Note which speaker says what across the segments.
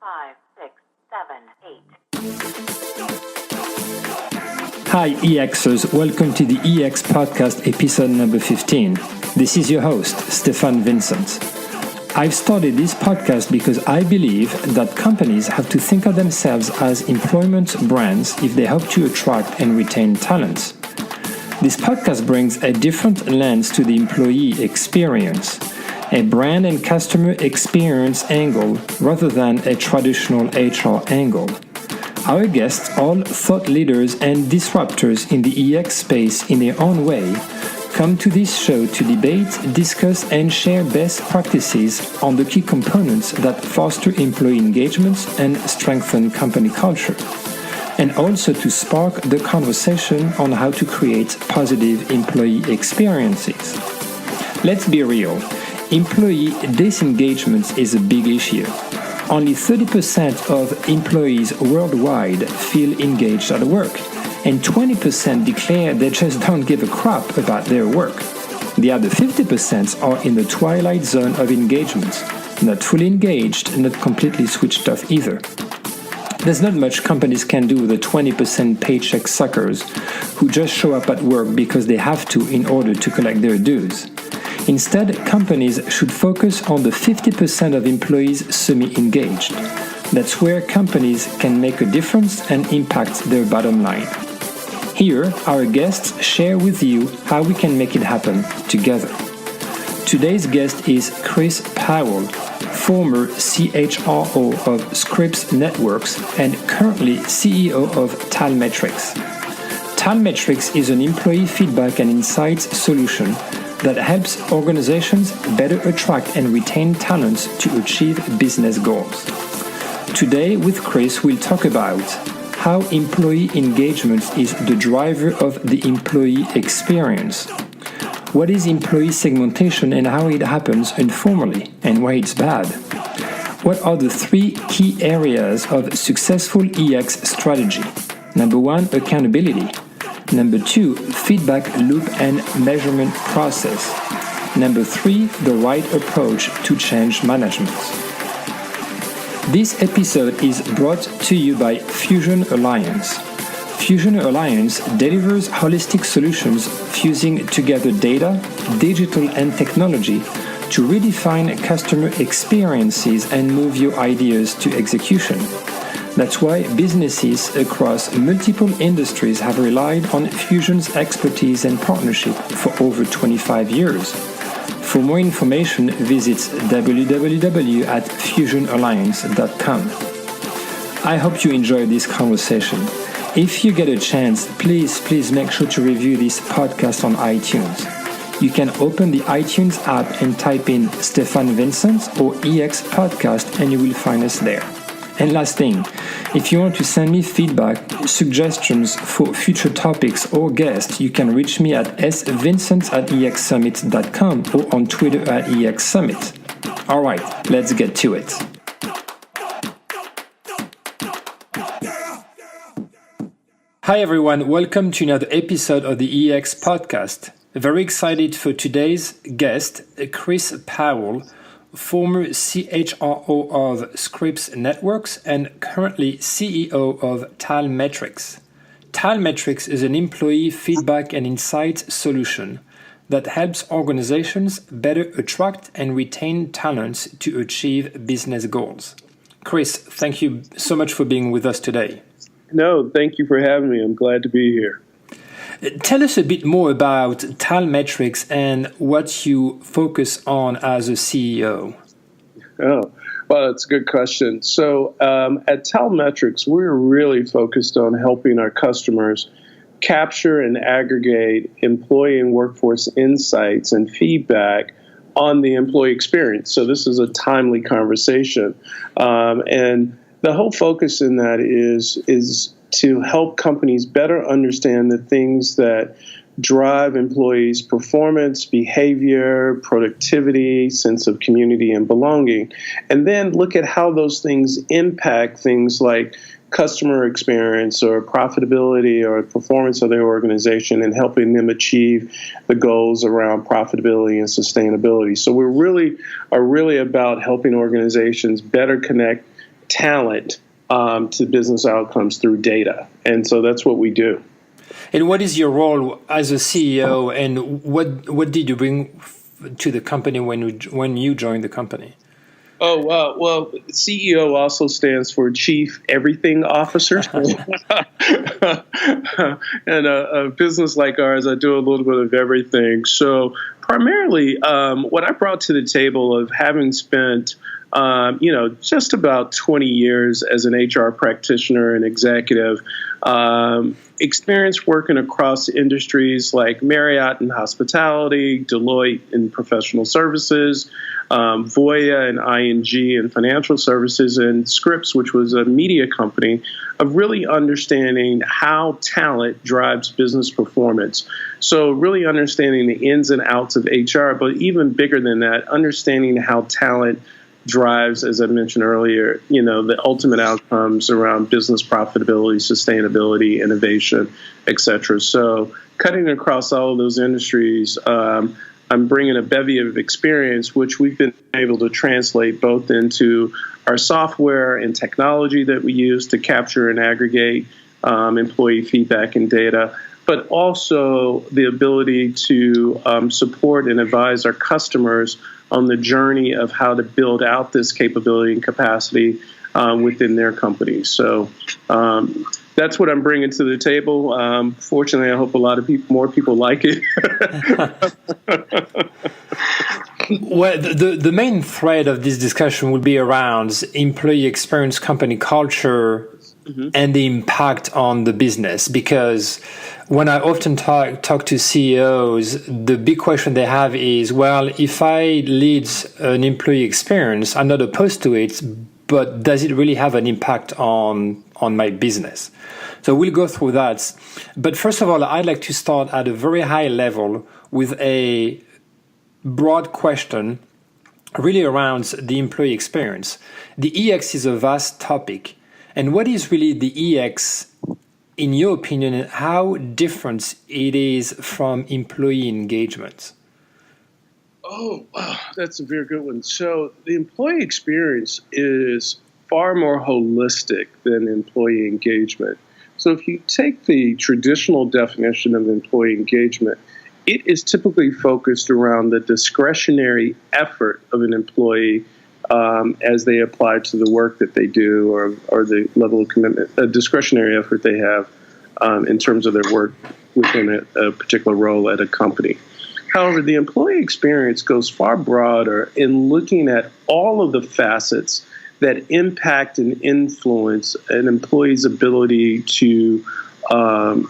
Speaker 1: 5, 6, 7, 8.
Speaker 2: Hi EXers, welcome to the EX Podcast episode number 15. This is your host, Stefan Vincent. I've started this podcast because I believe that companies have to think of themselves as employment brands if they hope to attract and retain talent. This podcast brings a different lens to the employee experience, a brand and customer experience angle rather than a traditional HR angle. Our guests, all thought leaders and disruptors in the EX space in their own way, come to this show to debate, discuss, and share best practices on the key components that foster employee engagement and strengthen company culture, and also to spark the conversation on how to create positive employee experiences. Let's be real. Employee disengagement is a big issue. Only 30% of employees worldwide feel engaged at work, and 20% declare they just don't give a crap about their work. The other 50% are in the twilight zone of engagement, not fully engaged, not completely switched off either. There's not much companies can do with the 20% paycheck suckers who just show up at work because they have to in order to collect their dues. Instead, companies should focus on the 50% of employees semi-engaged. That's where companies can make a difference and impact their bottom line. Here, our guests share with you how we can make it happen together. Today's guest is Chris Powell, former CHRO of Scripps Networks and currently CEO of Talmetrix. Talmetrix is an employee feedback and insights solution that helps organizations better attract and retain talents to achieve business goals. Today with Chris, we'll talk about how employee engagement is the driver of the employee experience, what is employee segmentation and how it happens informally and why it's bad, what are the three key areas of successful EX strategy. Number 1, accountability. Number 2, feedback loop and measurement process. Number 3, the right approach to change management. This episode is brought to you by Fusion Alliance. Fusion Alliance delivers holistic solutions fusing together data, digital, and technology to redefine customer experiences and move your ideas to execution. That's why businesses across multiple industries have relied on Fusion's expertise and partnership for over 25 years. For more information, visit www.fusionalliance.com. I hope you enjoyed this conversation. If you get a chance, please make sure to review this podcast on iTunes. You can open the iTunes app and type in Stefan Vincent or EX Podcast and you will find us there. And last thing, if you want to send me feedback, suggestions for future topics or guests, you can reach me at svincent@exsummit.com or on Twitter @exsummit. All right, let's get to it. Hi everyone, welcome to another episode of the EX Podcast. Very excited for today's guest, Chris Powell, former CHRO of Scripps Networks and currently CEO of Talmetrix. Talmetrix is an employee feedback and insights solution that helps organizations better attract and retain talents to achieve business goals. Chris, thank you so much for being with us today.
Speaker 3: No, thank you for having me. I'm glad to be here.
Speaker 2: Tell us a bit more about Talmetrix and what you focus on as a CEO.
Speaker 3: Oh, well, that's a good question. So at Talmetrix, we're really focused on helping our customers capture and aggregate employee and workforce insights and feedback on the employee experience. So this is a timely conversation. And the whole focus in that is to help companies better understand the things that drive employees' performance, behavior, productivity, sense of community and belonging, and then look at how those things impact things like customer experience or profitability or performance of their organization and helping them achieve the goals around profitability and sustainability. So we really are about helping organizations better connect talent to business outcomes through data. And so that's what we do.
Speaker 2: And what is your role as a CEO, and what did you bring to the company when you joined the company?
Speaker 3: Oh, well, CEO also stands for Chief Everything Officer. And a business like ours, I do a little bit of everything. So primarily, what I brought to the table of having spent just about 20 years as an HR practitioner and executive, experience working across industries like Marriott and hospitality, Deloitte in professional services, Voya and ING in financial services, and Scripps, which was a media company, of really understanding how talent drives business performance. So really understanding the ins and outs of HR, but even bigger than that, understanding how talent drives, as I mentioned earlier, the ultimate outcomes around business profitability, sustainability, innovation, et cetera. So cutting across all of those industries, I'm bringing a bevy of experience, which we've been able to translate both into our software and technology that we use to capture and aggregate employee feedback and data, but also the ability to support and advise our customers on the journey of how to build out this capability and capacity within their companies. So that's what I'm bringing to the table. Fortunately, I hope a lot of more people like it.
Speaker 2: Well, the main thread of this discussion will be around employee experience, company culture, and the impact on the business. Because when I often talk to CEOs, the big question they have is, well, if I lead an employee experience, I'm not opposed to it, but does it really have an impact on my business? So we'll go through that. But first of all, I'd like to start at a very high level with a broad question really around the employee experience. The EX is a vast topic. And what is really the EX, in your opinion, and how different it is from employee engagement?
Speaker 3: Oh, wow, that's a very good one. So the employee experience is far more holistic than employee engagement. So if you take the traditional definition of employee engagement, it is typically focused around the discretionary effort of an employee as they apply to the work that they do, or the level of commitment, a discretionary effort they have in terms of their work within a particular role at a company. However, the employee experience goes far broader in looking at all of the facets that impact and influence an employee's ability to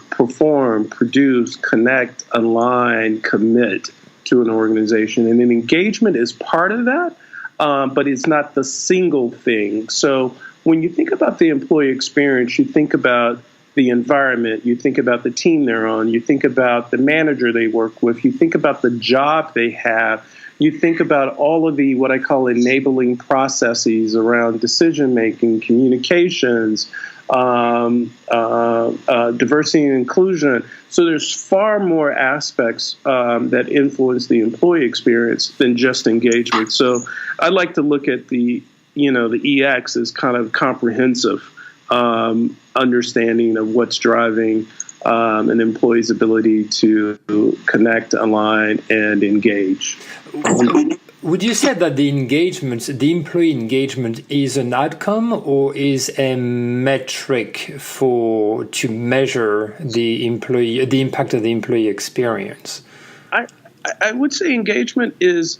Speaker 3: perform, produce, connect, align, commit to an organization. And then engagement is part of that, but it's not the single thing. So when you think about the employee experience, you think about the environment, you think about the team they're on, you think about the manager they work with, you think about the job they have, you think about all of the what I call enabling processes around decision-making, communications, diversity and inclusion. So there's far more aspects that influence the employee experience than just engagement. So I like to look at the EX as kind of comprehensive understanding of what's driving an employee's ability to connect, align, and engage.
Speaker 2: Would you say that the employee engagement, is an outcome or is a metric to measure the impact of the employee experience?
Speaker 3: I would say engagement is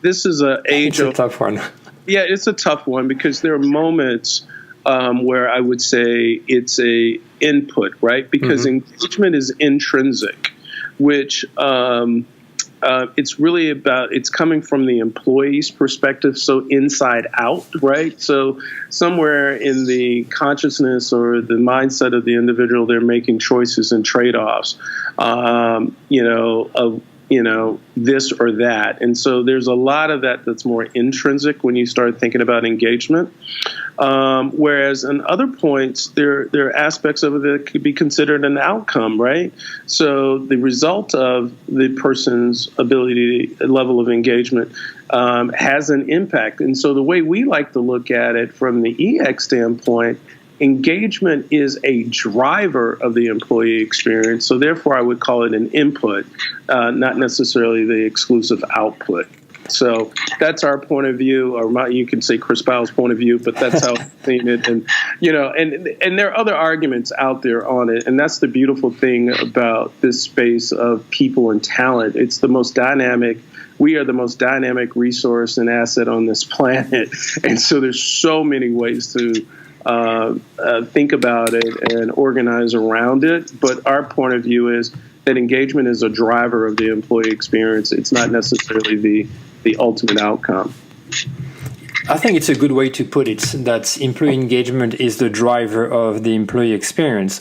Speaker 3: this is
Speaker 2: It's a tough one.
Speaker 3: Yeah, it's a tough one because there are moments where I would say it's a input, right? Because engagement is intrinsic, which it's really it's coming from the employee's perspective, so inside out, right? So somewhere in the consciousness or the mindset of the individual, they're making choices and trade-offs, of this or that. And so there's a lot of that that's more intrinsic when you start thinking about engagement. Whereas in other points, there are aspects of it that could be considered an outcome, right? So the result of the person's level of engagement has an impact. And so the way we like to look at it from the EX standpoint, engagement is a driver of the employee experience. So therefore, I would call it an input, not necessarily the exclusive output. So that's our point of view, or you can say Chris Powell's point of view, but that's how I've seen it. And, and there are other arguments out there on it. And that's the beautiful thing about this space of people and talent. It's the most dynamic. We are the most dynamic resource and asset on this planet. And so there's so many ways to think about it and organize around it. But our point of view is that engagement is a driver of the employee experience. It's not necessarily the ultimate outcome.
Speaker 2: I think it's a good way to put it, that employee engagement is the driver of the employee experience.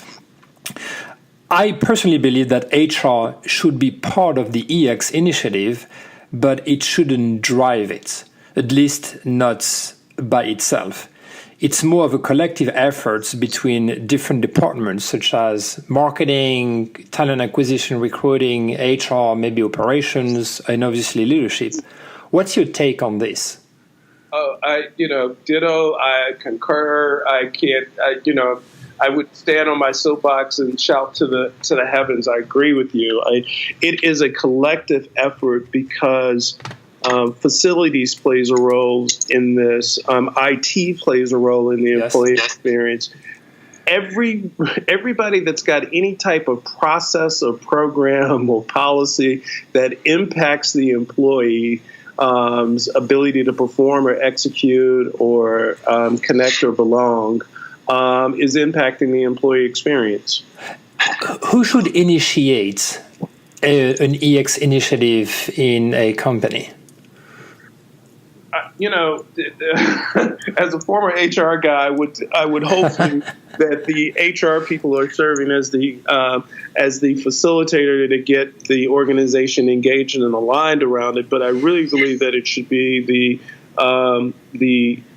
Speaker 2: I personally believe that HR should be part of the EX initiative, but it shouldn't drive it, at least not by itself. It's more of a collective effort between different departments, such as marketing, talent acquisition, recruiting, HR, maybe operations, and obviously leadership. What's your take on this?
Speaker 3: Oh, ditto. I concur. I would stand on my soapbox and shout to the heavens. I agree with you. It is a collective effort because facilities plays a role in this. IT plays a role in the employee experience. Everybody that's got any type of process or program or policy that impacts the employee ability to perform or execute or connect or belong is impacting the employee experience.
Speaker 2: Who should initiate an EX initiative in a company?
Speaker 3: As a former HR guy, I would hope that the HR people are serving as the facilitator to get the organization engaged and aligned around it. But I really believe that it should be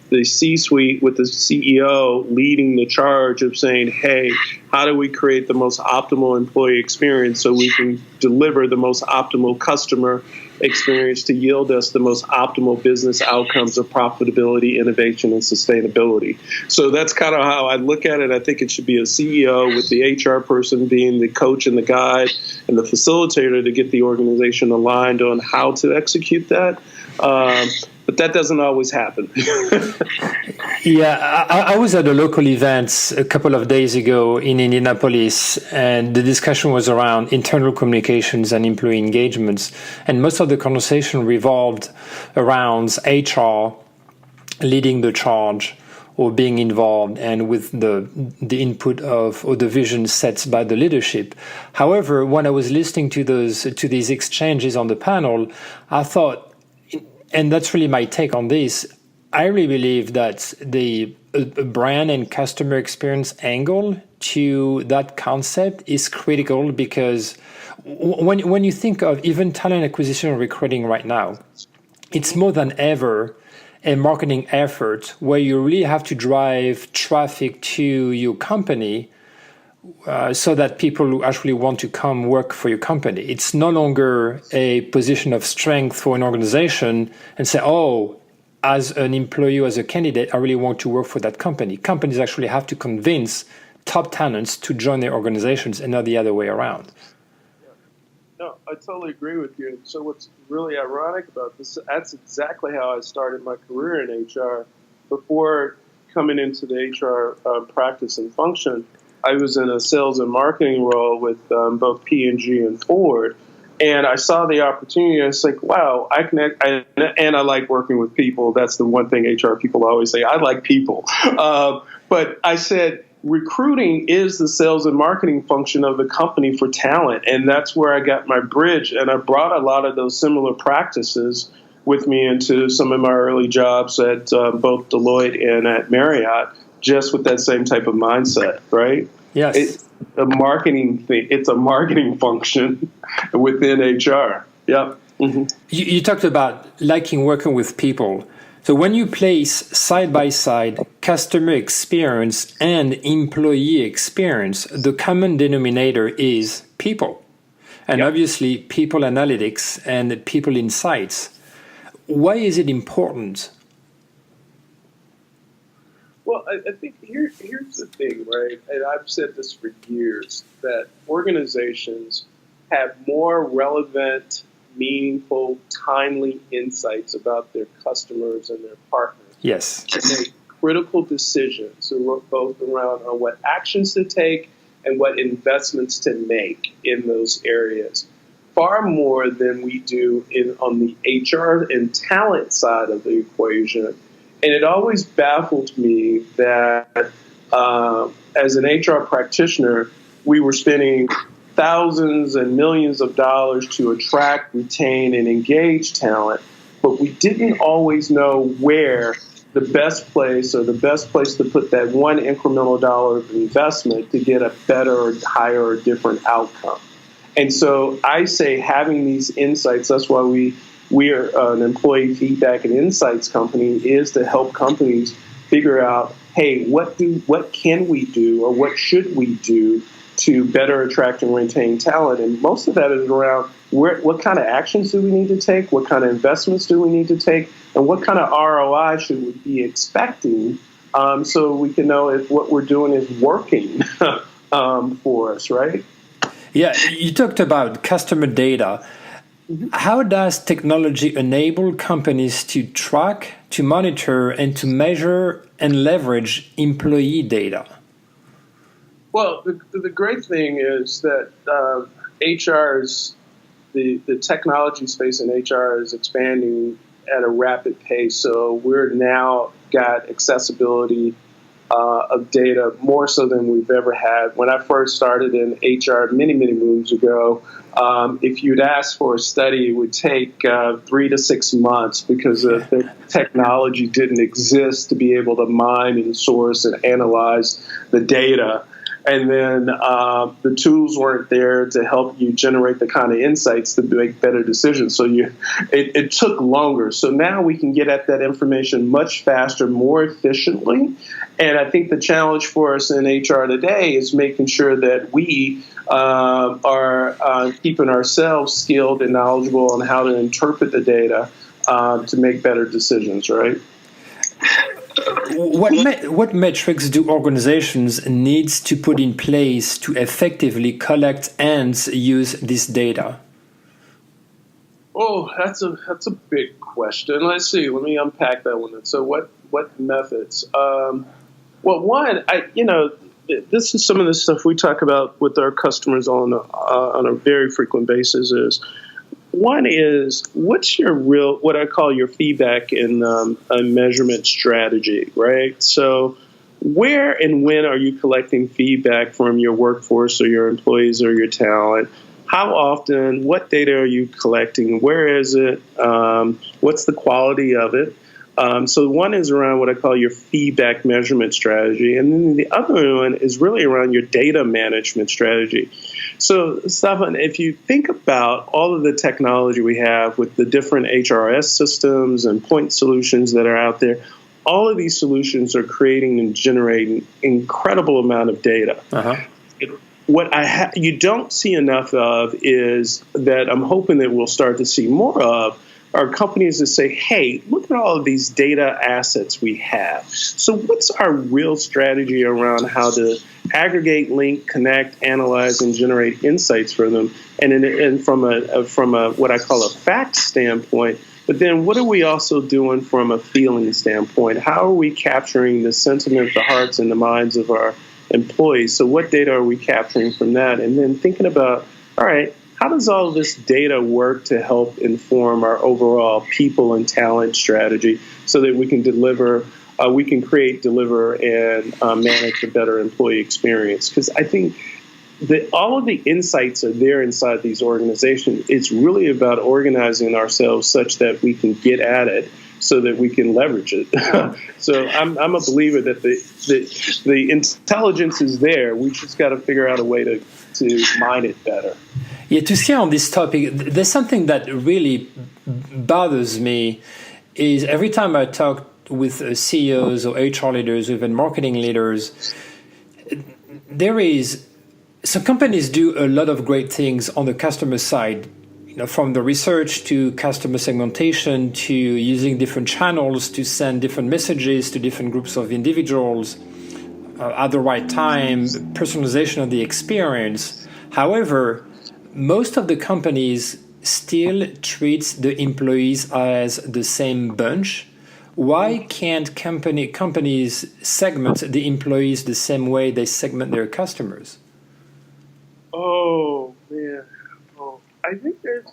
Speaker 3: the C-suite with the CEO leading the charge of saying, hey, how do we create the most optimal employee experience so we can deliver the most optimal customer experience to yield us the most optimal business outcomes of profitability, innovation, and sustainability. So that's kind of how I look at it. I think it should be a CEO with the HR person being the coach and the guide and the facilitator to get the organization aligned on how to execute that. But that doesn't always happen.
Speaker 2: Yeah, I was at a local event a couple of days ago in Indianapolis, and the discussion was around internal communications and employee engagements. And most of the conversation revolved around HR leading the charge or being involved and with the input of or the vision set by the leadership. However, when I was listening to these exchanges on the panel, I thought, and that's really my take on this, I really believe that the brand and customer experience angle to that concept is critical, because when you think of even talent acquisition and recruiting right now, it's more than ever a marketing effort where you really have to drive traffic to your company so that people actually want to come work for your company. It's no longer a position of strength for an organization and say, oh, as an employee, as a candidate, I really want to work for that company. Companies actually have to convince top talents to join their organizations and not the other way around.
Speaker 3: No, I totally agree with you. So what's really ironic about this, that's exactly how I started my career in HR. Before coming into the HR practice and function, I was in a sales and marketing role with both P&G and Ford. And I saw the opportunity, and it's like, wow, and I like working with people. That's the one thing HR people always say. I like people. But I said, recruiting is the sales and marketing function of the company for talent. And that's where I got my bridge. And I brought a lot of those similar practices with me into some of my early jobs at both Deloitte and at Marriott, just with that same type of mindset, right?
Speaker 2: Yes.
Speaker 3: It's a marketing thing. It's a marketing function within HR. Yeah. Mm-hmm.
Speaker 2: You talked about liking working with people. So when you place side by side customer experience and employee experience, the common denominator is people. And obviously people analytics and people insights. Why is it important?
Speaker 3: Well, I think here's the thing, right? And I've said this for years, that organizations have more relevant, meaningful, timely insights about their customers and their partners.
Speaker 2: Yes.
Speaker 3: To make critical decisions, both around on what actions to take and what investments to make in those areas, far more than we do on the HR and talent side of the equation. And it always baffled me that as an HR practitioner, we were spending thousands and millions of dollars to attract, retain, and engage talent, but we didn't always know where the best place to put that one incremental dollar of investment to get a better or higher or different outcome. And so I say having these insights, that's why we are an employee feedback and insights company, is to help companies figure out, hey, what can we do or what should we do to better attract and retain talent? And most of that is around what kind of actions do we need to take, what kind of investments do we need to take, and what kind of ROI should we be expecting, so we can know if what we're doing is working for us, right?
Speaker 2: Yeah, you talked about customer data. How does technology enable companies to track, to monitor, and to measure and leverage employee data?
Speaker 3: Well, the great thing is that the technology space in HR is expanding at a rapid pace. So we're now got accessibility of data more so than we've ever had. When I first started in HR many moons ago, if you'd asked for a study, it would take 3 to 6 months because the technology didn't exist to be able to mine and source and analyze the data. And then the tools weren't there to help you generate the kind of insights to make better decisions. So it took longer. So now we can get at that information much faster, more efficiently. And I think the challenge for us in HR today is making sure that we are keeping ourselves skilled and knowledgeable on how to interpret the data to make better decisions, right?
Speaker 2: What metrics do organizations need to put in place to effectively collect and use this data?
Speaker 3: Oh, that's a big question. Let's see. Let me unpack that one. So, what methods? Well, one, this is some of the stuff we talk about with our customers on a very frequent basis. One is, what's your what I call your feedback and measurement strategy, right? So where and when are you collecting feedback from your workforce or your employees or your talent? How often? What data are you collecting? Where is it? What's the quality of it? So one is around what I call your feedback measurement strategy. And then the other one is really around your data management strategy. So, Stefan, if you think about all of the technology we have with the different HRS systems and point solutions that are out there, all of these solutions are creating and generating incredible amount of data.
Speaker 2: Uh-huh.
Speaker 3: What you don't see enough of is that I'm hoping that we'll start to see more of are companies that say, hey, look at all of these data assets we have. So what's our real strategy around how to aggregate, link, connect, analyze, and generate insights for them? And from a what I call a fact standpoint, but then what are we also doing from a feeling standpoint? How are we capturing the sentiment, the hearts, and the minds of our employees? So what data are we capturing from that? And then thinking about, all right, how does all this data work to help inform our overall people and talent strategy so that we can create, deliver, and manage a better employee experience? Because I think that all of the insights are there inside these organizations. It's really about organizing ourselves such that we can get at it so that we can leverage it. So I'm a believer that the intelligence is there. We just got to figure out a way to mine it better.
Speaker 2: Yeah, to stay on this topic, there's something that really bothers me is every time I talk with CEOs or HR leaders, even marketing leaders, some companies do a lot of great things on the customer side, from the research to customer segmentation to using different channels to send different messages to different groups of individuals at the right time, personalization of the experience. However, most of the companies still treats the employees as the same bunch. Why can't companies segment the employees the same way they segment their customers?
Speaker 3: Oh man, I think there's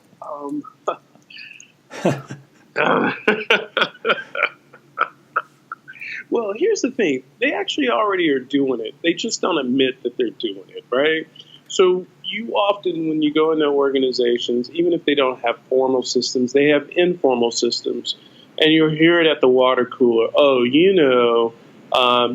Speaker 3: well, here's the thing. They actually already are doing it. They just don't admit that they're doing it, right? So you often, when you go into organizations, even if they don't have formal systems, they have informal systems. And you'll hear it at the water cooler. Oh,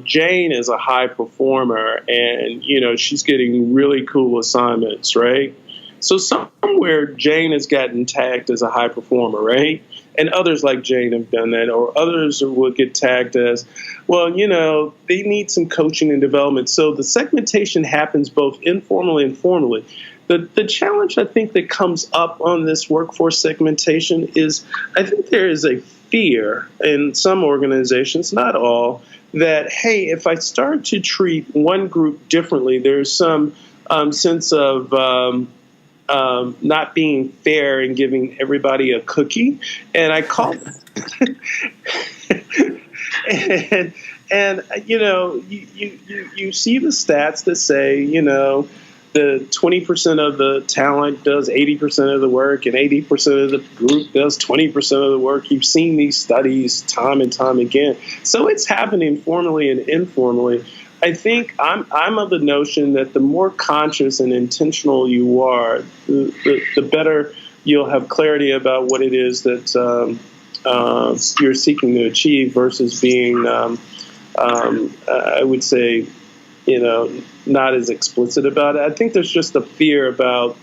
Speaker 3: Jane is a high performer and, she's getting really cool assignments, right? So somewhere Jane has gotten tagged as a high performer, right? And others like Jane have done that, or others will get tagged as, well, they need some coaching and development. So the segmentation happens both informally and formally. The challenge I think that comes up on this workforce segmentation is I think there is a fear in some organizations, not all, that, hey, if I start to treat one group differently, there's some sense of not being fair and giving everybody a cookie. And I call and you see the stats that say, the 20% of the talent does 80% of the work and 80% of the group does 20% of the work. You've seen these studies time and time again. So it's happening formally and informally. I think I'm of the notion that the more conscious and intentional you are, the better you'll have clarity about what it is that you're seeking to achieve versus being, I would say, not as explicit about it. I think there's just a fear about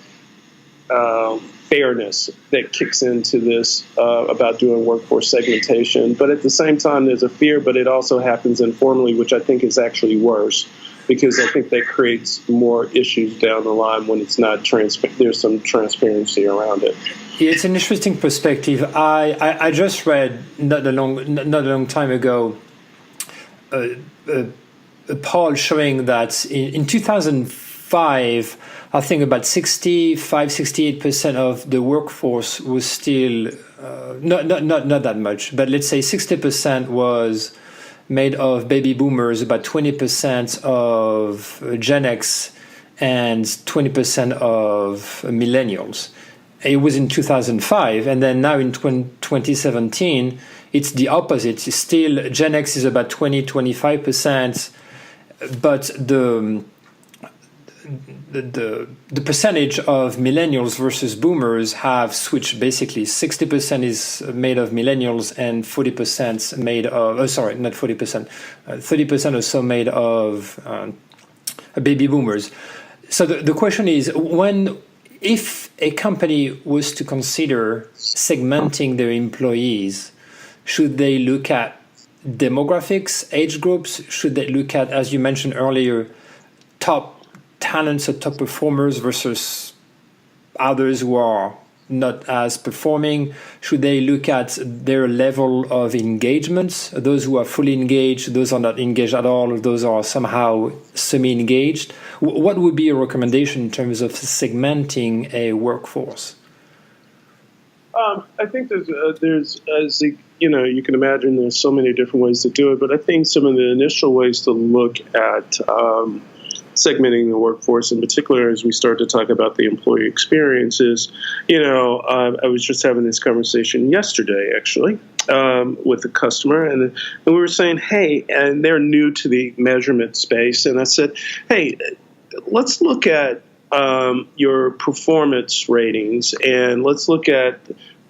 Speaker 3: fairness that kicks into this about doing workforce segmentation. But at the same time, there's a fear, but it also happens informally, which I think is actually worse because I think that creates more issues down the line when it's not there's some transparency around it.
Speaker 2: Yeah, it's an interesting perspective. I just read not a long time ago a poll showing that in 2005, I think about 68% of the workforce was still not that much, but let's say 60% was made of baby boomers, about 20% of Gen X, and 20% of millennials. It was in 2005, and then now in 2017, it's the opposite. It's still Gen X is about 25%. But the percentage of millennials versus boomers have switched. Basically, 60% is made of millennials and 40% made of 30% or so made of baby boomers. So the question is, if a company was to consider segmenting their employees, should they look at demographics, age groups? Should they look at, as you mentioned earlier, top talents or top performers versus others who are not as performing? Should they look at their level of engagement? Those who are fully engaged, those are not engaged at all, those are somehow semi-engaged. What would be a recommendation in terms of segmenting a workforce?
Speaker 3: I think there's as you can imagine, there's so many different ways to do it, but I think some of the initial ways to look at segmenting the workforce, in particular, as we start to talk about the employee experiences, I was just having this conversation yesterday, actually, with a customer, and we were saying, hey, and they're new to the measurement space, and I said, hey, let's look at your performance ratings, and let's look at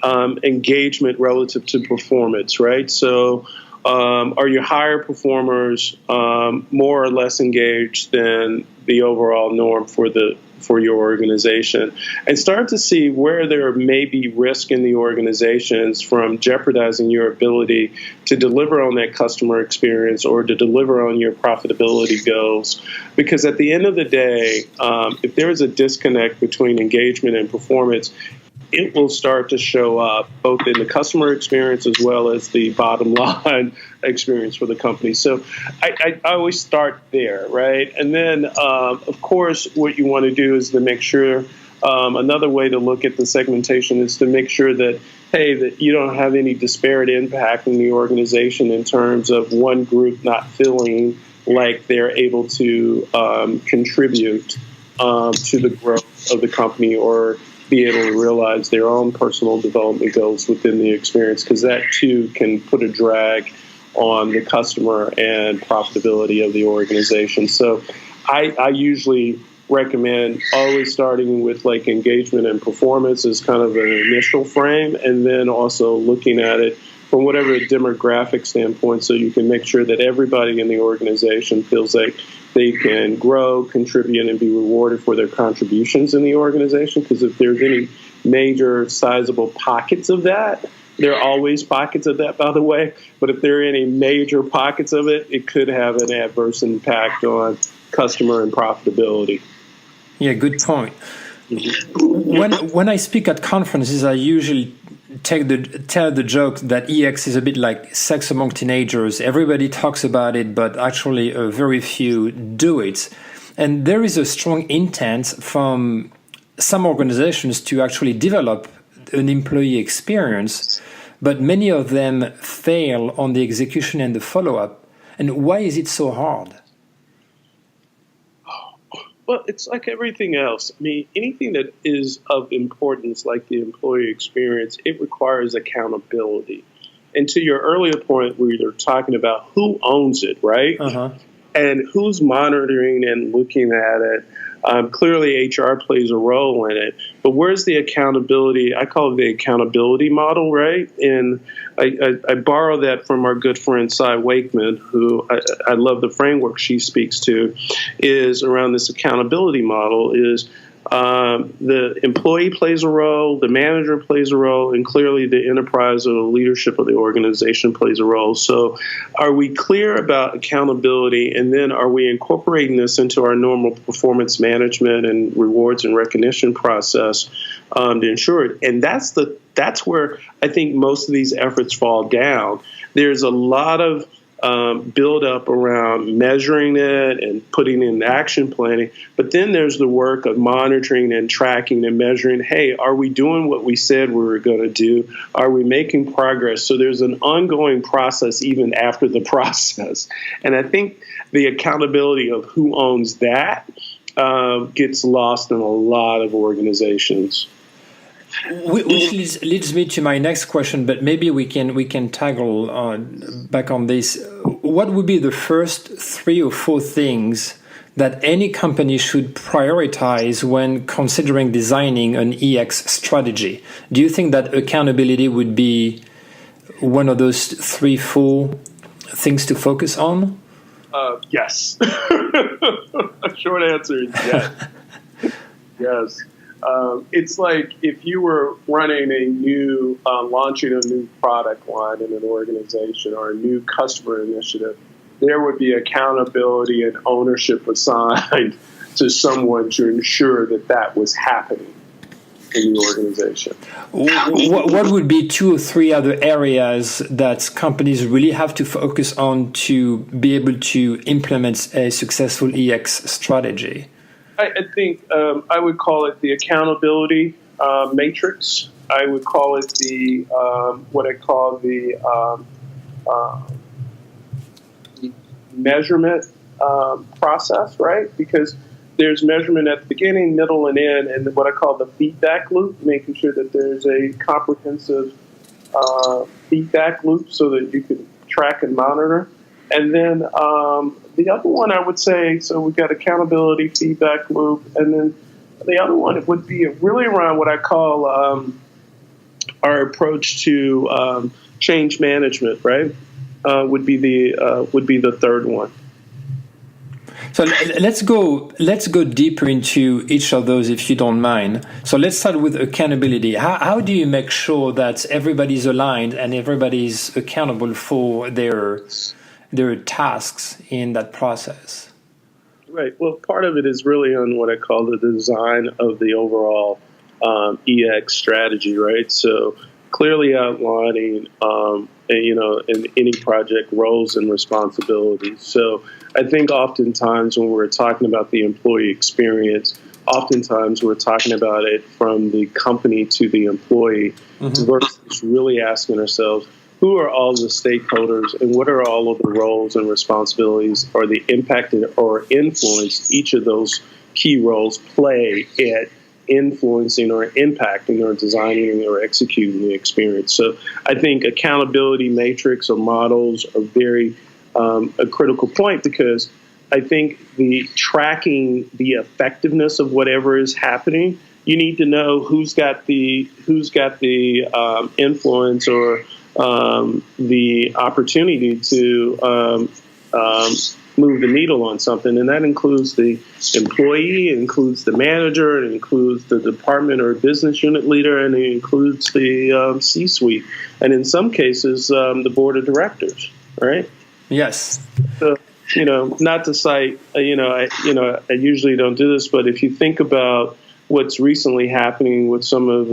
Speaker 3: engagement relative to performance, right? So are your higher performers more or less engaged than the overall norm for your organization? And start to see where there may be risk in the organizations from jeopardizing your ability to deliver on that customer experience or to deliver on your profitability goals. Because at the end of the day, if there is a disconnect between engagement and performance, it will start to show up both in the customer experience as well as the bottom line experience for the company. So I always start there, right? And then, of course, what you want to do is to make sure, another way to look at the segmentation is to make sure that, hey, that you don't have any disparate impact in the organization in terms of one group not feeling like they're able to contribute to the growth of the company or be able to realize their own personal development goals within the experience, because that too can put a drag on the customer and profitability of the organization. So I usually recommend always starting with like engagement and performance as kind of an initial frame, and then also looking at it from whatever demographic standpoint, so you can make sure that everybody in the organization feels like they can grow, contribute, and be rewarded for their contributions in the organization. Because if there's any major sizable pockets of that, there are always pockets of that, by the way, but if there are any major pockets of it, it could have an adverse impact on customer and profitability.
Speaker 2: Yeah, good point. When I speak at conferences, I usually tell the joke that EX is a bit like sex among teenagers. Everybody talks about it, but actually very few do it. And there is a strong intent from some organizations to actually develop an employee experience, but many of them fail on the execution and the follow-up. And why is it so hard?
Speaker 3: Well, it's like everything else. I mean, anything that is of importance, like the employee experience, it requires accountability. And to your earlier point, where you're talking about who owns it, right? Uh-huh. And who's monitoring and looking at it. Clearly, HR plays a role in it. But where's the accountability? I call it the accountability model, right? And I borrow that from our good friend, Cy Wakeman, who I love the framework she speaks to, is around this accountability model is the employee plays a role, the manager plays a role, and clearly the enterprise or the leadership of the organization plays a role. So are we clear about accountability, and then are we incorporating this into our normal performance management and rewards and recognition process to ensure it? And that's where I think most of these efforts fall down. There's a lot of build up around measuring it and putting in action planning. But then there's the work of monitoring and tracking and measuring. Hey, are we doing what we said we were going to do? Are we making progress? So there's an ongoing process even after the process. And I think the accountability of who owns that gets lost in a lot of organizations.
Speaker 2: Which leads me to my next question, but maybe we can tackle back on this. What would be the first 3 or 4 things that any company should prioritize when considering designing an EX strategy? Do you think that accountability would be one of those 3, 4 things to focus on?
Speaker 3: Yes. Short answer is yes. Yes. It's like if you were running launching a new product line in an organization or a new customer initiative, there would be accountability and ownership assigned to someone to ensure that was happening in the organization.
Speaker 2: What would be 2 or 3 other areas that companies really have to focus on to be able to implement a successful EX strategy?
Speaker 3: I think I would call it the accountability matrix. I would call it the what I call the measurement process, right? Because there's measurement at the beginning, middle, and end, and what I call the feedback loop, making sure that there's a comprehensive feedback loop so that you can track and monitor. And then the other one I would say, so we've got accountability, feedback loop, and then the other one would be really around what I call our approach to change management, right, would be the third one.
Speaker 2: So let's go deeper into each of those, if you don't mind. So let's start with accountability. How do you make sure that everybody's aligned and everybody's accountable for their tasks in that process?
Speaker 3: Right. Well, part of it is really on what I call the design of the overall EX strategy, right? So clearly outlining, in any project, roles and responsibilities. So I think oftentimes when we're talking about the employee experience, oftentimes we're talking about it from the company to the employee versus really asking ourselves, who are all the stakeholders and what are all of the roles and responsibilities or the impact or influence each of those key roles play at influencing or impacting or designing or executing the experience. So I think accountability matrix or models are very a critical point, because I think the tracking the effectiveness of whatever is happening, you need to know who's got the influence or the opportunity to move the needle on something, and that includes the employee, it includes the manager, it includes the department or business unit leader, and it includes the C-suite, and in some cases the board of directors. Right?
Speaker 2: Yes.
Speaker 3: So, not to cite, I usually don't do this, but if you think about what's recently happening with some of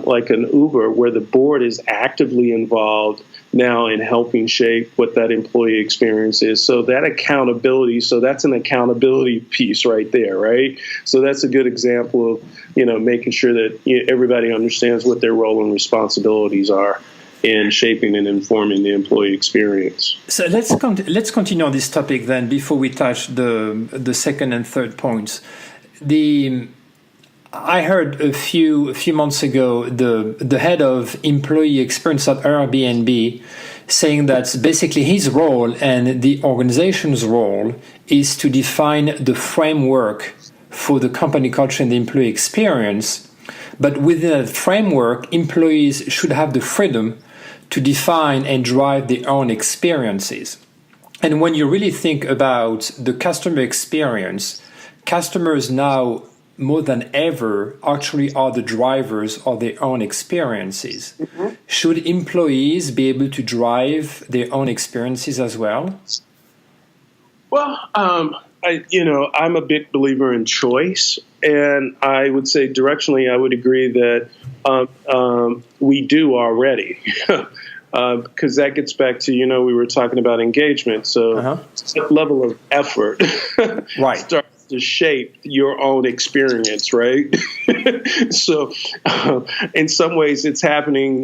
Speaker 3: like an Uber, where the board is actively involved now in helping shape what that employee experience is. So that accountability, so that's an accountability piece right there, right? So that's a good example of, making sure that everybody understands what their role and responsibilities are in shaping and informing the employee experience.
Speaker 2: So let's continue on this topic then before we touch the second and third points. I heard a few months ago the head of employee experience at Airbnb saying that basically his role and the organization's role is to define the framework for the company culture and the employee experience. But within that framework, employees should have the freedom to define and drive their own experiences. And when you really think about the customer experience, customers now more than ever actually are the drivers of their own experiences. Mm-hmm. Should employees be able to drive their own experiences as well?
Speaker 3: Well, I'm a big believer in choice, and I would say directionally I would agree that we do already. Because that gets back to, we were talking about engagement. So that level of effort
Speaker 2: right.
Speaker 3: starts to shape your own experience, right? So in some ways it's happening,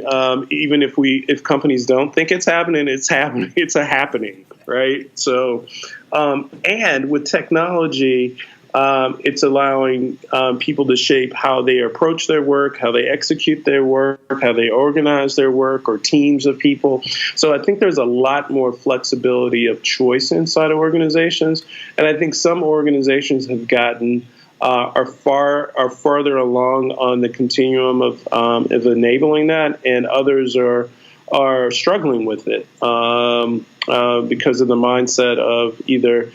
Speaker 3: even if companies don't think it's happening, it's happening. It's a happening, right? So, and with technology, it's allowing people to shape how they approach their work, how they execute their work, how they organize their work, or teams of people. So I think there's a lot more flexibility of choice inside of organizations, and I think some organizations have gotten are further along on the continuum of enabling that, and others are struggling with it because of the mindset of either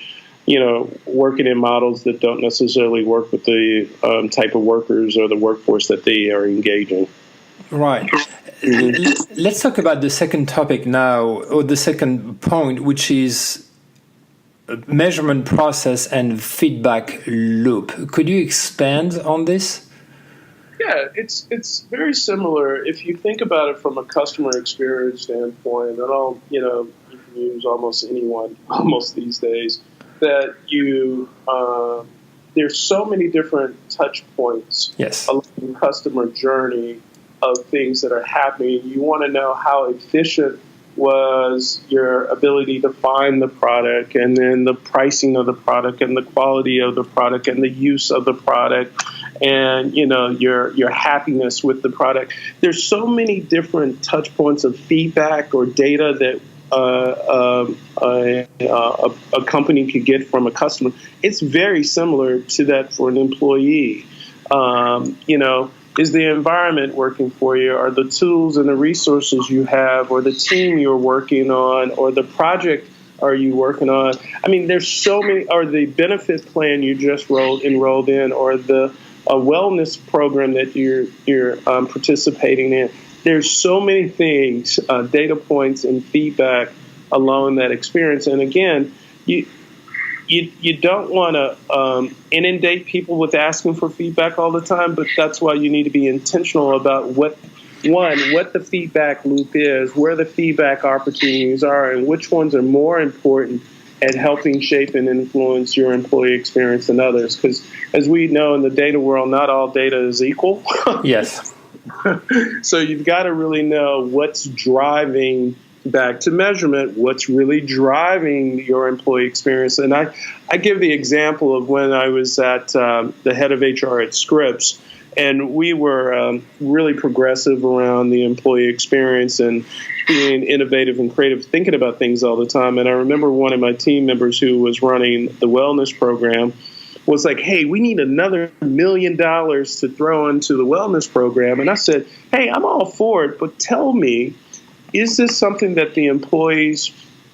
Speaker 3: working in models that don't necessarily work with the type of workers or the workforce that they are engaging.
Speaker 2: Right. Mm-hmm. Let's talk about the second topic now, or the second point, which is measurement process and feedback loop. Could you expand on this?
Speaker 3: Yeah, it's very similar. If you think about it from a customer experience standpoint, and you can use almost anyone almost these days, that there's so many different touch points along the customer journey of things that are happening. You want to know how efficient was your ability to find the product, and then the pricing of the product, and the quality of the product, and the use of the product, and your happiness with the product. There's so many different touch points of feedback or data that a company could get from a customer. It's very similar to that for an employee. is the environment working for you? Are the tools and the resources you have, or the team you're working on, or the project are you working on? I mean, there's so many, or the benefit plan you just enrolled in, or the wellness program that you're participating in. There's so many things, data points and feedback along that experience. And again, you don't want to inundate people with asking for feedback all the time, but that's why you need to be intentional about what the feedback loop is, where the feedback opportunities are, and which ones are more important at helping shape and influence your employee experience than others. Because as we know in the data world, not all data is equal.
Speaker 2: Yes.
Speaker 3: So you've got to really know what's driving, back to measurement, what's really driving your employee experience. And I give the example of when I was at the head of HR at Scripps, and we were really progressive around the employee experience and being innovative and creative, thinking about things all the time. And I remember one of my team members who was running the wellness program was like, hey, we need another $1 million to throw into the wellness program. And I said, hey, I'm all for it, but tell me, is this something that the employees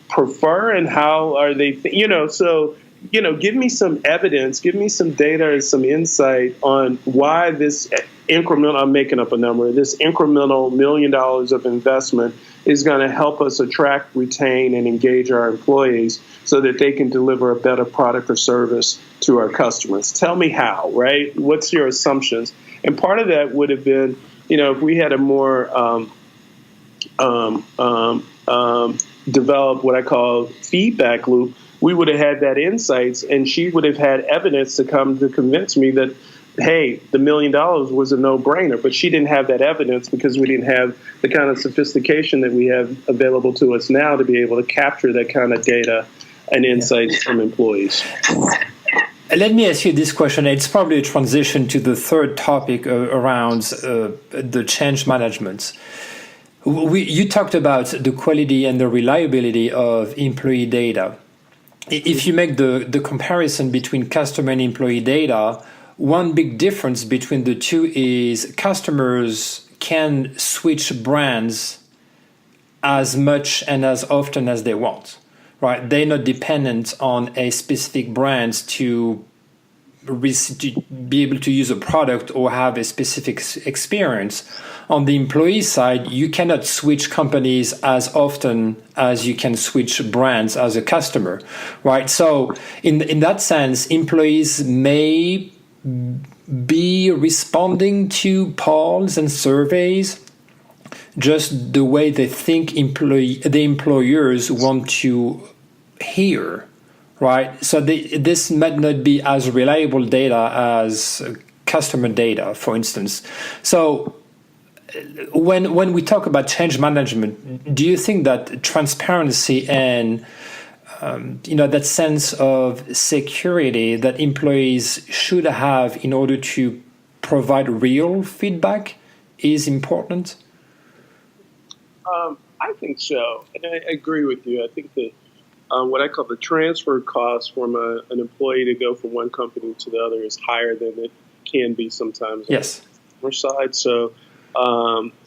Speaker 3: prefer, and how are they, give me some evidence, give me some data and some insight on why this incremental, I'm making up a number, this incremental $1 million of investment is going to help us attract, retain, and engage our employees so that they can deliver a better product or service to our customers. Tell me how, right? What's your assumptions? And part of that would have been, if we had a more develop what I call feedback loop, we would have had that insights, and she would have had evidence to come to convince me that, hey, the $1 million was a no-brainer. But she didn't have that evidence because we didn't have the kind of sophistication that we have available to us now to be able to capture that kind of data and insights from employees.
Speaker 2: Let me ask you this question. It's probably a transition to the third topic around the change management. You talked about the quality and the reliability of employee data. If you make the comparison between customer and employee data, one big difference between the two is customers can switch brands as much and as often as they want, right? They're not dependent on a specific brand to be able to use a product or have a specific experience. On the employee side, you cannot switch companies as often as you can switch brands as a customer, right? So in that sense, employees may be responding to polls and surveys just the way they think the employers want to hear, right? So this might not be as reliable data as customer data, for instance. So when we talk about change management, do you think that transparency and that sense of security that employees should have in order to provide real feedback is important?
Speaker 3: I think so, and I agree with you. I think that what I call the transfer cost from an employee to go from one company to the other is higher than it can be sometimes.
Speaker 2: Yes.
Speaker 3: On the customer side, so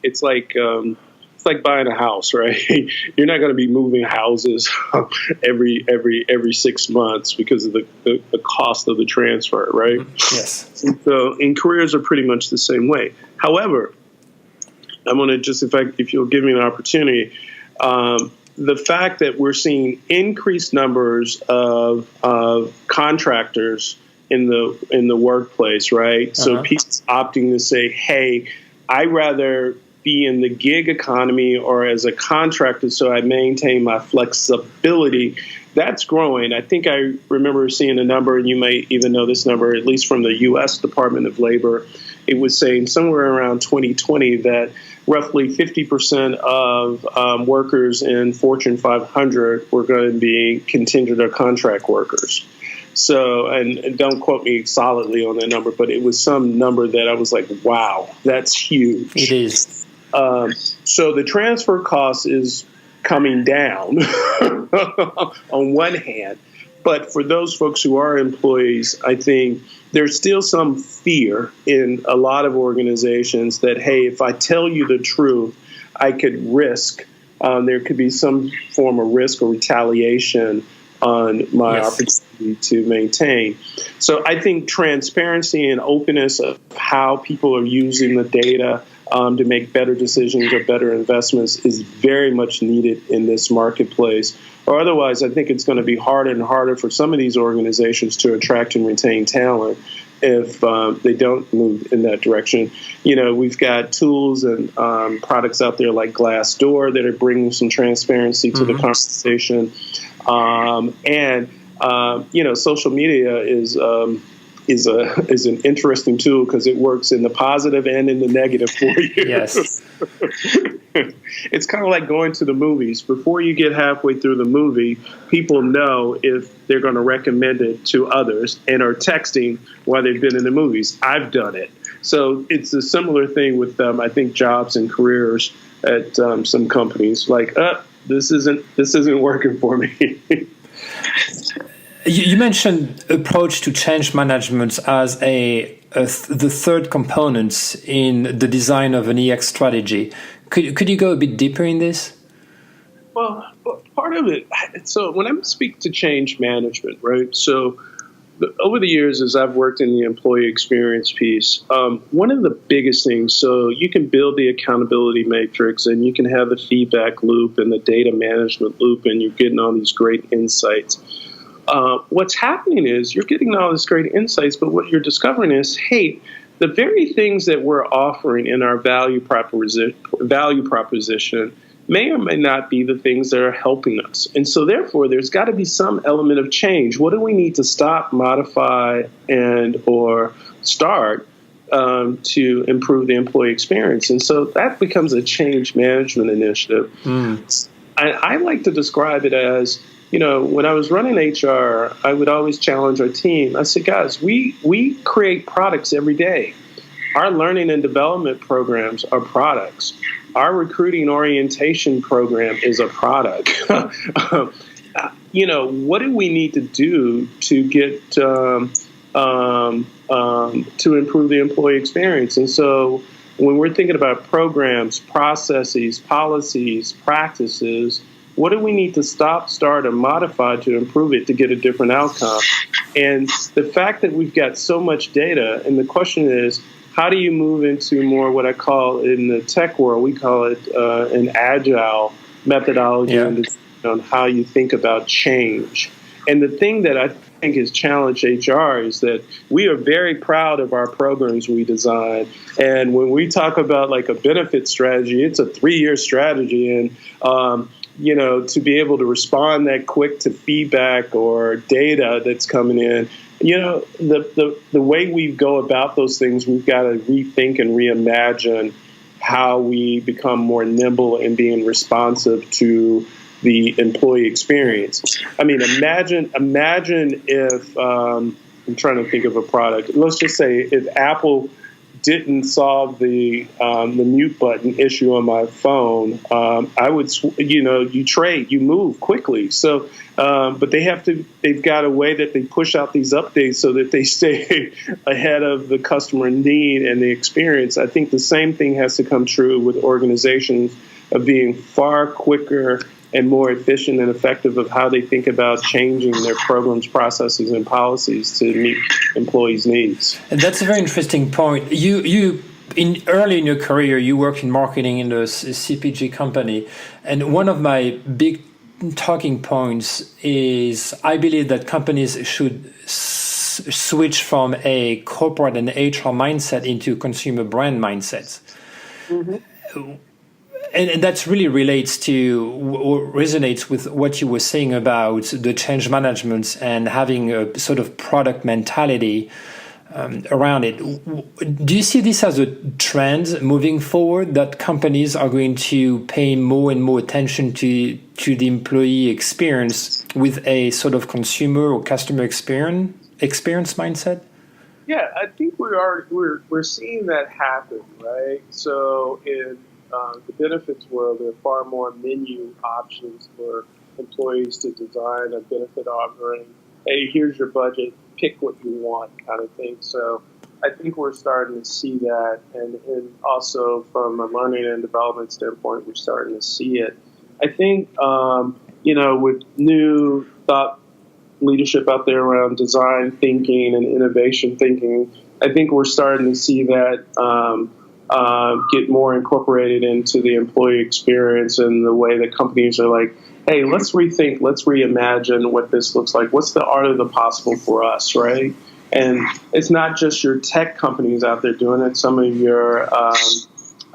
Speaker 3: it's like buying a house, right? You're not going to be moving houses every 6 months because of the cost of the transfer, right?
Speaker 2: Yes.
Speaker 3: And careers are pretty much the same way. However, I want to just, if you'll give me an opportunity, the fact that we're seeing increased numbers of contractors in the workplace, right? So people opting to say, hey, I'd rather be in the gig economy or as a contractor so I maintain my flexibility. That's growing. I think I remember seeing a number, and you may even know this number, at least from the U.S. Department of Labor. It was saying somewhere around 2020 that roughly 50% of workers in Fortune 500 were going to be contingent or contract workers. So, and don't quote me solidly on that number, but it was some number that I was like, wow, that's huge.
Speaker 2: It is.
Speaker 3: So the transfer cost is coming down on one hand, But for those folks who are employees, I think there's still some fear in a lot of organizations that, hey, if I tell you the truth, I could risk, there could be some form of risk or retaliation on my opportunity to maintain. So I think transparency and openness of how people are using the data to make better decisions or better investments is very much needed in this marketplace. Or otherwise, I think it's going to be harder and harder for some of these organizations to attract and retain talent if they don't move in that direction. You know, we've got tools and products out there like Glassdoor that are bringing some transparency to the conversation. You know, social media is an interesting tool because it works in the positive and in the negative for you.
Speaker 2: Yes.
Speaker 3: It's kind of like going to the movies. Before you get halfway through the movie, people know if they're going to recommend it to others and are texting while they've been in the movies. I've done it. So it's a similar thing with, I think, jobs and careers at some companies. Like, this isn't working for me.
Speaker 2: You mentioned approach to change management as the third component in the design of an EX strategy. Could you go a bit deeper in this?
Speaker 3: Well, part of it, so when I speak to change management, right, so over the years as I've worked in the employee experience piece, one of the biggest things, so you can build the accountability matrix and you can have the feedback loop and the data management loop and you're getting all these great insights. What's happening is you're getting all these great insights, but what you're discovering is, hey, the very things that we're offering in our value proposition may or may not be the things that are helping us. And so therefore, there's got to be some element of change. What do we need to stop, modify, and or start to improve the employee experience? And so that becomes a change management initiative. I like to describe it as, you know, when I was running HR, I would always challenge our team. I said, guys, we create products every day. Our learning and development programs are products. Our recruiting orientation program is a product. You know, what do we need to do to get to improve the employee experience? And so when we're thinking about programs, processes, policies, practices, what do we need to stop, start, or modify to improve it to get a different outcome? And the fact that we've got so much data, and the question is, how do you move into more what I call in the tech world, we call it an agile methodology on how you think about change. And the thing that I think has challenged HR is that we are very proud of our programs we design. And when we talk about like a benefit strategy, it's a 3-year strategy. And you know, to be able to respond that quick to feedback or data that's coming in, you know, the way we go about those things, we've got to rethink and reimagine how we become more nimble in being responsive to the employee experience. I mean, imagine if, I'm trying to think of a product. Let's just say if Apple didn't solve the mute button issue on my phone, I would, you know, you move quickly. So, but they've got a way that they push out these updates so that they stay ahead of the customer need and the experience. I think the same thing has to come true with organizations of being far quicker and more efficient and effective of how they think about changing their programs, processes, and policies to meet employees' needs.
Speaker 2: And that's a very interesting point. You early in your career, you worked in marketing in a CPG company, and one of my big talking points is I believe that companies should switch from a corporate and HR mindset into consumer brand mindsets. Mm-hmm. And that really relates to or resonates with what you were saying about the change management and having a sort of product mentality around it. Do you see this as a trend moving forward, that companies are going to pay more and more attention to the employee experience with a sort of consumer or customer experience mindset?
Speaker 3: Yeah, I think we're seeing that happen, right? So in the benefits world, there are far more menu options for employees to design a benefit offering hey, here's your budget, pick what you want kind of thing. So I think we're starting to see that. And also from a learning and development standpoint, we're starting to see it. I think, with new thought leadership out there around design thinking and innovation thinking, I think we're starting to see that get more incorporated into the employee experience and the way that companies are like, hey, let's rethink, let's reimagine what this looks like. What's the art of the possible for us, right? And it's not just your tech companies out there doing it. Some of your,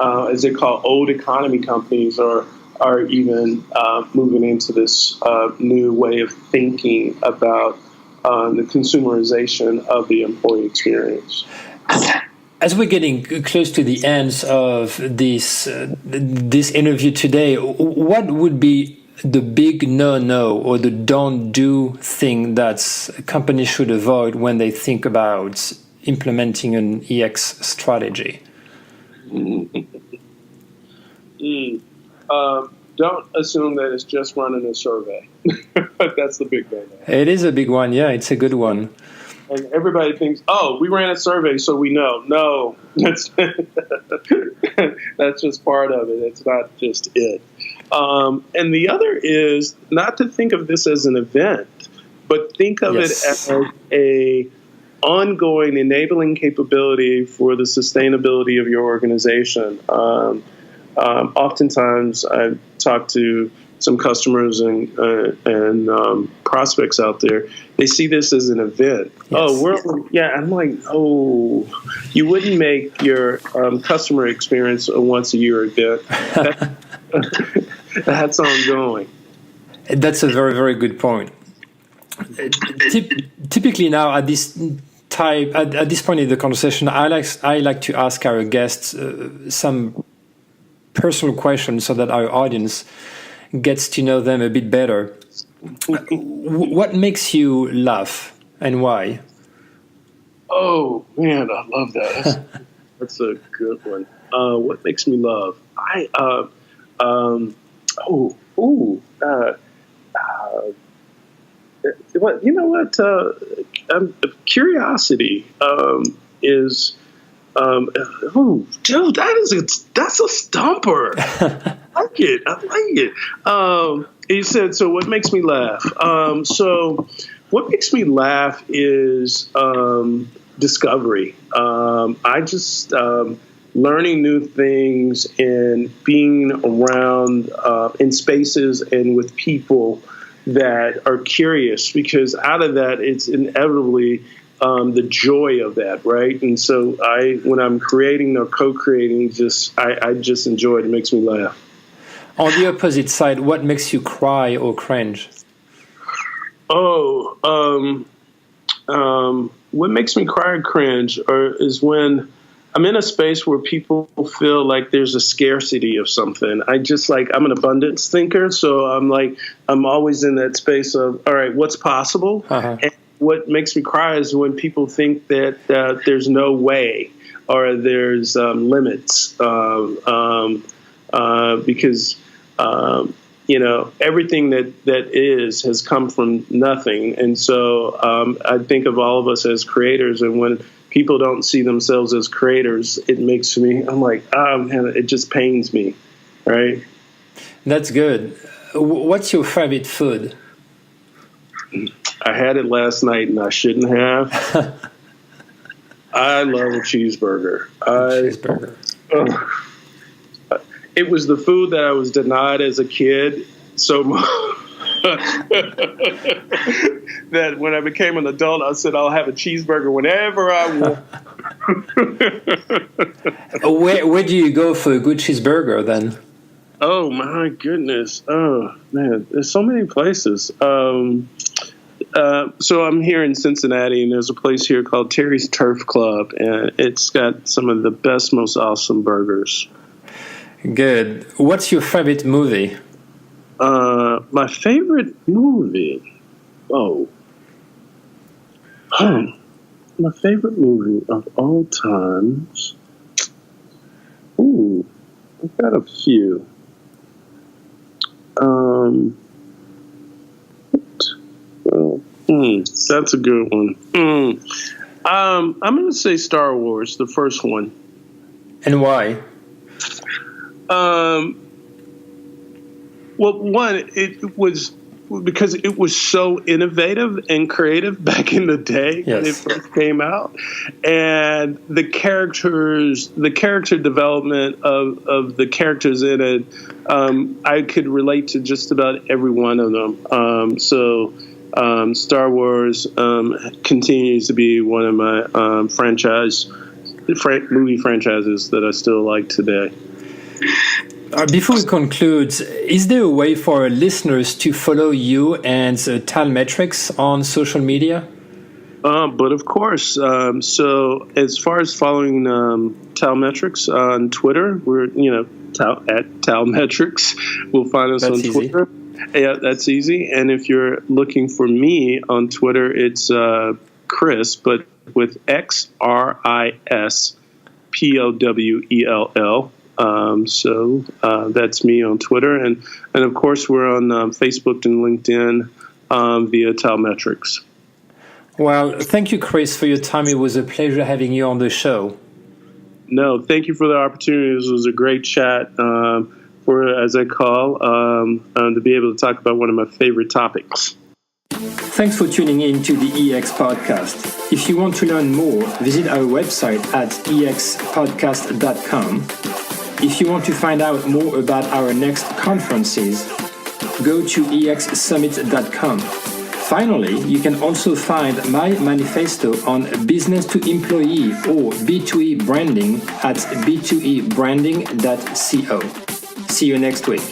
Speaker 3: as they call old economy companies are even moving into this new way of thinking about the consumerization of the employee experience.
Speaker 2: As we're getting close to the ends of this interview today, what would be the big no-no or the don't do thing that companies should avoid when they think about implementing an EX strategy?
Speaker 3: Don't assume that it's just running a survey. That's the big no-no.
Speaker 2: It is a big one, yeah, it's a good one.
Speaker 3: And everybody thinks, oh, we ran a survey, so we know. No, that's just part of it. It's not just it. And the other is not to think of this as an event, but think of it as a ongoing enabling capability for the sustainability of your organization. Oftentimes, I've talked to some customers and prospects out there. They see this as an event.
Speaker 2: Yes.
Speaker 3: I'm like, oh, you wouldn't make your customer experience a once a year event. That's ongoing.
Speaker 2: That's a very, very good point. Typically now at this point in the conversation, I like to ask our guests some personal questions so that our audience gets to know them a bit better. What makes you laugh and why?
Speaker 3: Oh man, I love that. That's a good one. What makes me laugh? Curiosity is. Dude, that's a stumper. I like it. He said, so what makes me laugh? So what makes me laugh is discovery. I just learning new things and being around in spaces and with people that are curious, because out of that, it's inevitably the joy of that, right? And so when I'm creating or co-creating, I just enjoy it. It makes me laugh.
Speaker 2: On the opposite side, what makes you cry or cringe?
Speaker 3: What makes me cry or cringe is when I'm in a space where people feel like there's a scarcity of something. I'm an abundance thinker, so I'm always in that space of, all right, what's possible?
Speaker 2: Uh-huh.
Speaker 3: And what makes me cry is when people think that there's no way or there's limits, because everything that is has come from nothing. And so I think of all of us as creators, and when people don't see themselves as creators, I'm like, man, it just pains me, right?
Speaker 2: That's good. What's your favorite food?
Speaker 3: I had it last night and I shouldn't have. I love a cheeseburger. It was the food that I was denied as a kid so much that when I became an adult, I said I'll have a cheeseburger whenever I want.
Speaker 2: Where do you go for a good cheeseburger then?
Speaker 3: Oh my goodness! Oh man, there's so many places. So I'm here in Cincinnati, and there's a place here called Terry's Turf Club, and it's got some of the best, most awesome burgers.
Speaker 2: Good. What's your favorite movie?
Speaker 3: My favorite movie? My favorite movie of all times? Ooh, I've got a few. That's a good one. I'm going to say Star Wars, the first one.
Speaker 2: And why?
Speaker 3: Well, one, it was because it was so innovative and creative back in the day when it first came out, and the character development of the characters in it, I could relate to just about every one of them. Star Wars continues to be one of my movie franchises that I still like today.
Speaker 2: Before we conclude, is there a way for our listeners to follow you and Talmetrix on social media?
Speaker 3: But of course, so as far as following Talmetrix on Twitter, we're at Talmetrix. We'll find us on Twitter. Yeah, that's easy. And if you're looking for me on Twitter, it's Chris, but with XRISPOWELL. So that's me on Twitter, and of course we're on Facebook and LinkedIn via Talmetrix.
Speaker 2: Well, thank you, Chris, for your time. It was a pleasure having you on the show.
Speaker 3: No, thank you for the opportunity. This was a great chat for, as I call, to be able to talk about one of my favorite topics.
Speaker 2: Thanks for tuning in to the EX Podcast. If you want to learn more, visit our website at expodcast.com. If you want to find out more about our next conferences, go to exsummit.com. Finally, you can also find my manifesto on business to employee or B2E branding at b2ebranding.co. See you next week.